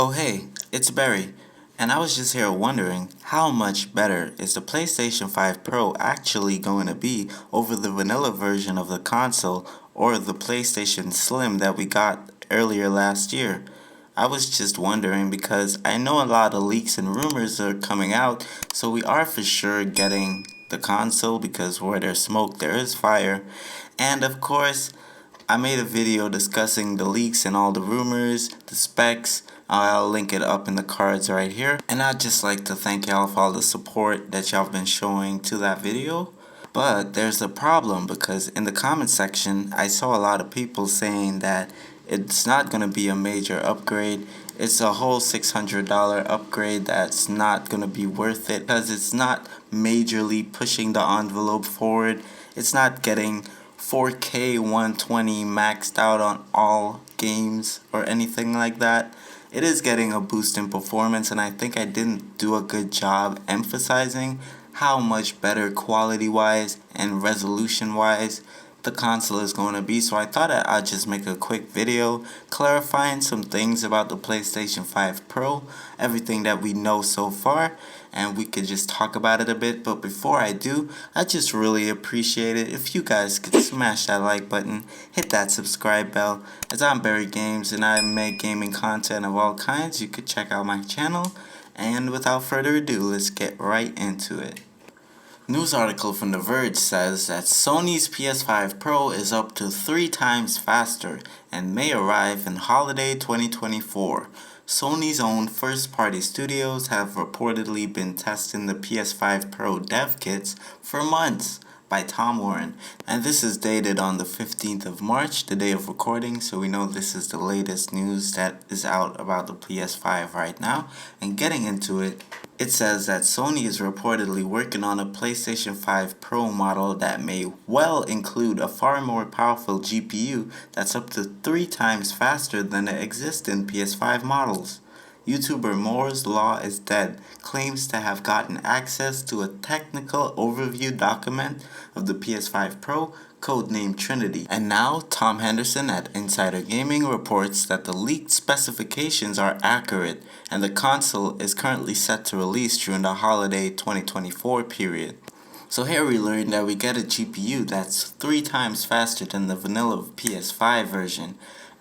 Oh hey, it's Barry, and I was just here wondering how much better is the PlayStation 5 Pro actually going to be over the vanilla version of the console or the PlayStation Slim that we got earlier last year? I was just wondering because I know a lot of leaks and rumors are coming out, so we are for sure getting the console because where there's smoke there is fire. And of course, I made a video discussing the leaks and all the rumors, the specs. I'll link it up in the cards right here. And I'd just like to thank y'all for all the support that y'all have been showing to that video. But there's a problem because in the comment section, I saw a lot of people saying that it's not going to be a major upgrade. It's a whole $600 upgrade that's not going to be worth it because it's not majorly pushing the envelope forward. It's not getting 4K 120 maxed out on all games or anything like that. It is getting a boost in performance, and I think I didn't do a good job emphasizing how much better quality wise and resolution wise the console is going to be. So I thought I'd just make a quick video clarifying some things about the PlayStation 5 Pro, everything that we know so far, and we could just talk about it a bit. But before I do, I just really appreciate it if you guys could smash that like button, hit that subscribe bell, as I'm Barry Games and I make gaming content of all kinds. You could check out my channel, and without further ado, let's get right into it. News article from The Verge says that Sony's PS5 Pro is up to 3 times faster and may arrive in holiday 2024. Sony's own first-party studios have reportedly been testing the PS5 Pro dev kits for months by Tom Warren, and this is dated on the 15th of March, the day of recording, so we know this is the latest news that is out about the PS5 right now. And getting into it, it says that Sony is reportedly working on a PlayStation 5 Pro model that may well include a far more powerful GPU that's up to 3 times faster than the existing PS5 models. YouTuber Moore's Law is Dead claims to have gotten access to a technical overview document of the PS5 Pro, codenamed Trinity. And now, Tom Henderson at Insider Gaming reports that the leaked specifications are accurate and the console is currently set to release during the holiday 2024 period. So here we learn that we get a GPU that's 3 times faster than the vanilla PS5 version.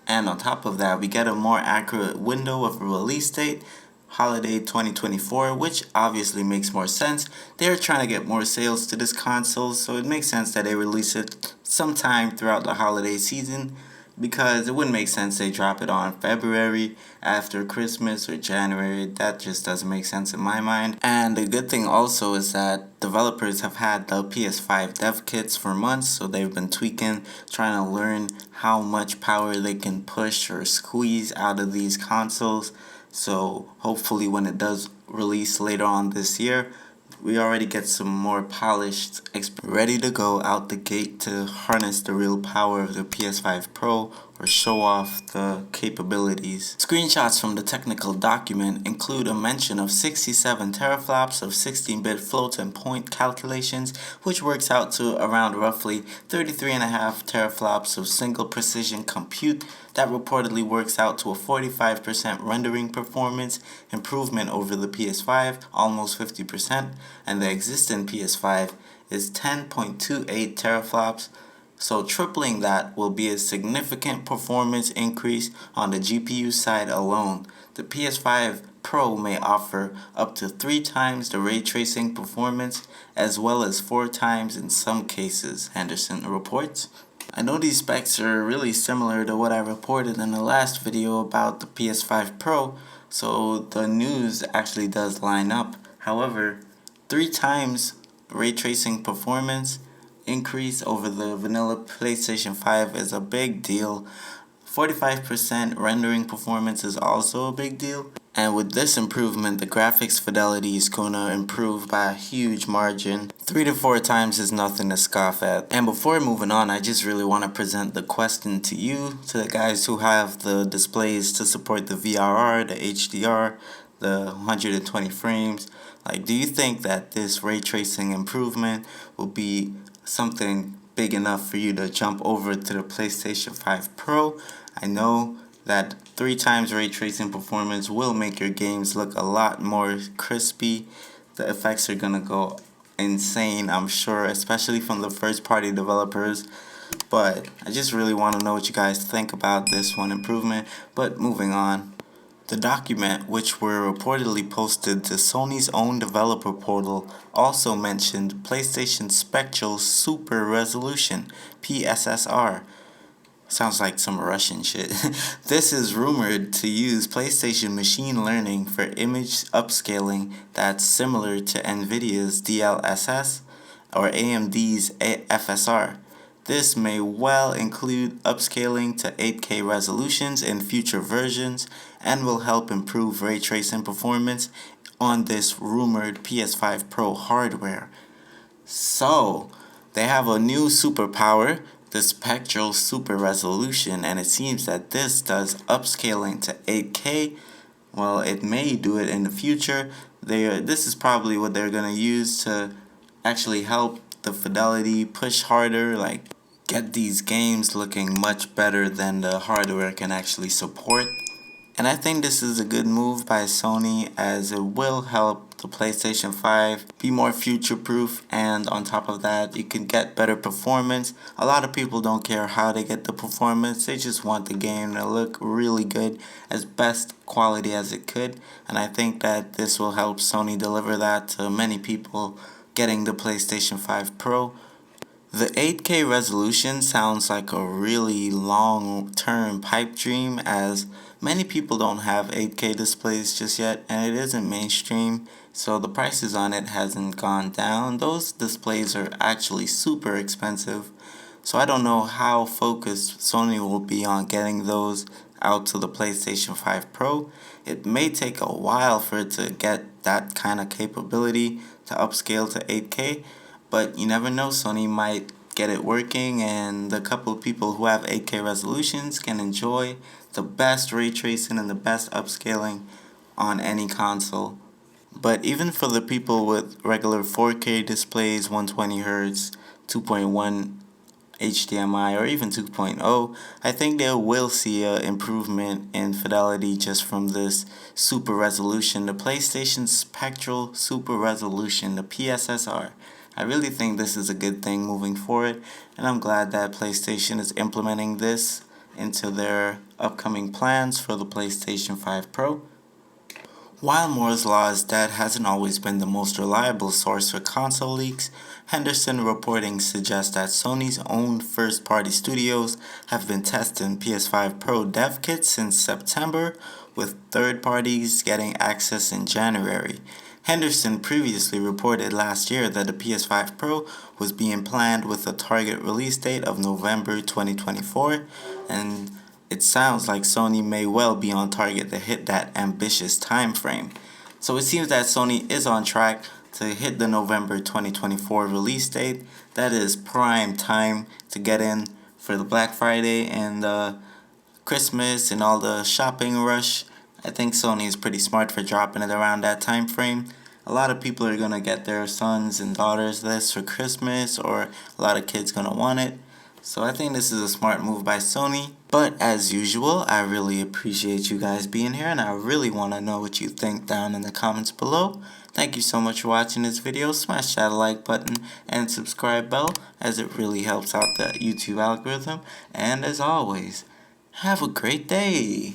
And on top of that, we get a more accurate window of release date, holiday 2024, which obviously makes more sense. They're trying to get more sales to this console, so it makes sense that they release it sometime throughout the holiday season, because it wouldn't make sense they drop it on February after Christmas or January. That just doesn't make sense in my mind. And the good thing also is that developers have had the PS5 dev kits for months, so they've been tweaking, trying to learn how much power they can push or squeeze out of these consoles. So hopefully when it does release later on this year, we already get some more polished, ready to go out the gate to harness the real power of the PS5 Pro or show off the capabilities. Screenshots from the technical document include a mention of 67 teraflops of 16-bit floating point calculations, which works out to around roughly 33.5 teraflops of single precision compute. That reportedly works out to a 45% rendering performance improvement over the PS5, almost 50%, and the existing PS5 is 10.28 teraflops. So tripling that will be a significant performance increase on the GPU side alone. The PS5 Pro may offer up to 3 times the ray tracing performance, as well as 4 times in some cases, Henderson reports. I know these specs are really similar to what I reported in the last video about the PS5 Pro, so the news actually does line up. However, 3 times ray tracing performance increase over the vanilla PlayStation 5 is a big deal. 45% rendering performance is also a big deal. And with this improvement, the graphics fidelity is going to improve by a huge margin. 3 to 4 times is nothing to scoff at. And before moving on, I just really want to present the question to you, to the guys who have the displays to support the VRR, the HDR, the 120 frames. Like, do you think that this ray tracing improvement will be something big enough for you to jump over to the PlayStation 5 Pro? I know that 3 times ray tracing performance will make your games look a lot more crispy. The effects are gonna go insane, I'm sure, especially from the first party developers. But I just really want to know what you guys think about this one improvement. But moving on. The document, which were reportedly posted to Sony's own developer portal, also mentioned PlayStation Spectral Super Resolution, PSSR. Sounds like some Russian shit. This is rumored to use PlayStation machine learning for image upscaling that's similar to Nvidia's DLSS or AMD's FSR. This may well include upscaling to 8K resolutions in future versions and will help improve ray tracing performance on this rumored PS5 Pro hardware. So, they have a new superpower, the spectral super resolution, and it seems that this does upscaling to 8K. Well, it may do it in the future. This is probably what they're going to use to actually help the fidelity push harder, like get these games looking much better than the hardware can actually support. And I think this is a good move by Sony, as it will help the PlayStation 5 be more future-proof, and on top of that, you can get better performance. A lot of people don't care how they get the performance, they just want the game to look really good, as best quality as it could, and I think that this will help Sony deliver that to many people getting the PlayStation 5 Pro. The 8K resolution sounds like a really long-term pipe dream, as many people don't have 8K displays just yet, and it isn't mainstream, so the prices on it hasn't gone down. Those displays are actually super expensive, so I don't know how focused Sony will be on getting those out to the PlayStation 5 Pro. It may take a while for it to get that kind of capability to upscale to 8K, but you never know, Sony might get it working, and the couple of people who have 8K resolutions can enjoy the best ray tracing and the best upscaling on any console. But even for the people with regular 4K displays, 120Hz, 2.1 HDMI, or even 2.0, I think they will see an improvement in fidelity just from this super resolution, the PlayStation Spectral Super Resolution, the PSSR. I really think this is a good thing moving forward, and I'm glad that PlayStation is implementing this into their upcoming plans for the PlayStation 5 Pro. While Moore's Law is dead hasn't always been the most reliable source for console leaks, Henderson reporting suggests that Sony's own first-party studios have been testing PS5 Pro dev kits since September, with third parties getting access in January. Henderson previously reported last year that the PS5 Pro was being planned with a target release date of November 2024, and it sounds like Sony may well be on target to hit that ambitious time frame. So it seems that Sony is on track to hit the November 2024 release date. That is prime time to get in for the Black Friday and Christmas and all the shopping rush. I think Sony is pretty smart for dropping it around that time frame. A lot of people are going to get their sons and daughters this for Christmas, or a lot of kids going to want it. So I think this is a smart move by Sony. But as usual, I really appreciate you guys being here, and I really want to know what you think down in the comments below. Thank you so much for watching this video. Smash that like button and subscribe bell, as it really helps out the YouTube algorithm. And as always, have a great day.